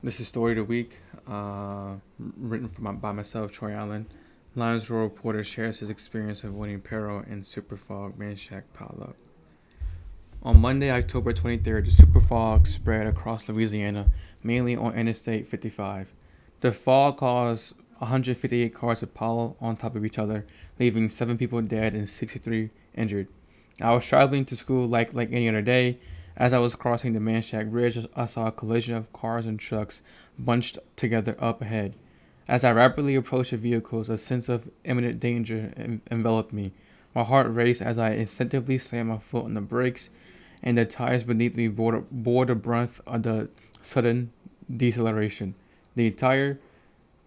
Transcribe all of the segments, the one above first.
This is Story of the Week, written by myself, Troy Allen. Lions Row reporter shares his experience of winning peril in superfog Shack pileup. On Monday, October 23rd, the superfog spread across Louisiana, mainly on Interstate 55. The fog caused 158 cars to pile on top of each other, leaving 7 people dead and 63 injured. I was traveling to school like any other day. As I was crossing the Manchac Bridge, I saw a collision of cars and trucks bunched together up ahead. As I rapidly approached the vehicles, a sense of imminent danger enveloped me. My heart raced as I instinctively slammed my foot on the brakes, and the tires beneath me bore the brunt of the sudden deceleration. The entire,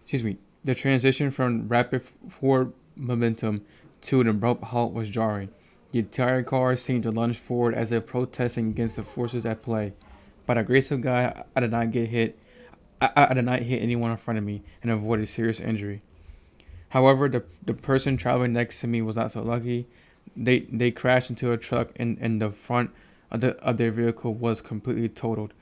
the transition from rapid forward momentum to an abrupt halt was jarring. The entire car seemed to lunge forward as if protesting against the forces at play. By the grace of God, I did not get hit. I did not hit anyone in front of me and avoided serious injury. However, the person traveling next to me was not so lucky. They crashed into a truck and the front of their vehicle was completely totaled.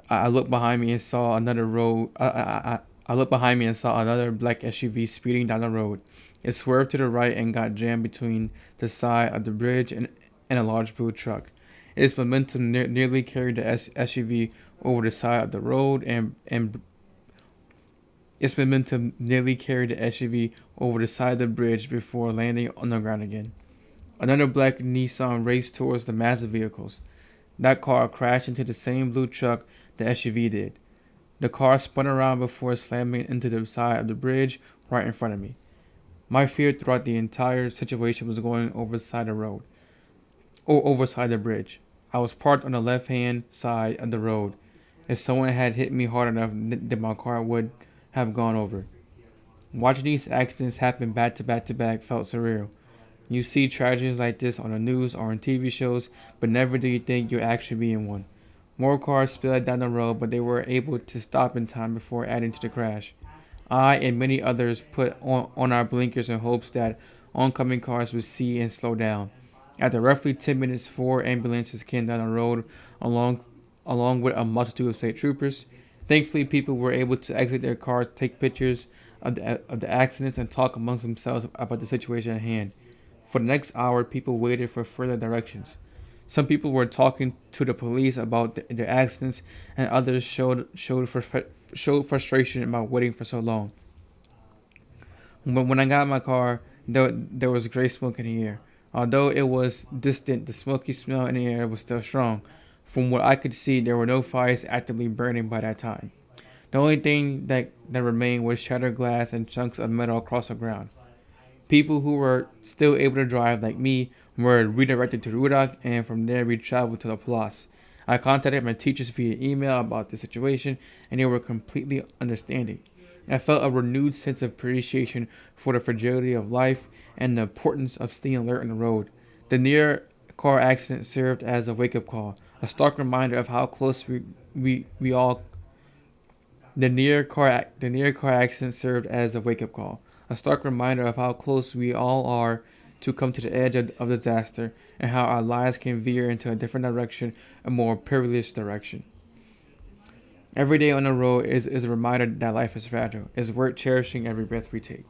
I looked behind me and saw another road. I looked behind me and saw another black SUV speeding down the road. It swerved to the right and got jammed between the side of the bridge and a large blue truck. Its momentum nearly carried the SUV over the side of the road and its momentum nearly carried the SUV over the side of the bridge before landing on the ground again. Another black Nissan raced towards the massive vehicles. That car crashed into the same blue truck the SUV did. The car spun around before slamming into the side of the bridge right in front of me. My fear throughout the entire situation was going overside the road, or overside the bridge. I was parked on the left-hand side of the road. If someone had hit me hard enough, then my car would have gone over. Watching these accidents happen back to back to back felt surreal. You see tragedies like this on the news or on TV shows, but never do you think you'll actually be in one. More cars sped down the road, but they were able to stop in time before adding to the crash. I and many others put on our blinkers in hopes that oncoming cars would see and slow down. After roughly 10 minutes, 4 ambulances came down the road along with a multitude of state troopers. Thankfully, people were able to exit their cars, take pictures of the accidents, and talk amongst themselves about the situation at hand. For the next hour, people waited for further directions. Some people were talking to the police about the accidents, and others showed frustration about waiting for so long. When I got in my car, there was gray smoke in the air. Although it was distant, the smoky smell in the air was still strong. From what I could see, there were no fires actively burning by that time. The only thing that remained was shattered glass and chunks of metal across the ground. People who were still able to drive, like me, were redirected to Rudak, and from there we traveled to La Place. I contacted my teachers via email about the situation, and they were completely understanding. I felt a renewed sense of appreciation for the fragility of life and the importance of staying alert on the road. The near car accident served as a wake-up call, a stark reminder of how close we all. The near car accident served as a wake-up call, a stark reminder of how close we all are to come to the edge of disaster, and how our lives can veer into a different direction, a more perilous direction. Every day on the road is a reminder that life is fragile. It's worth cherishing every breath we take.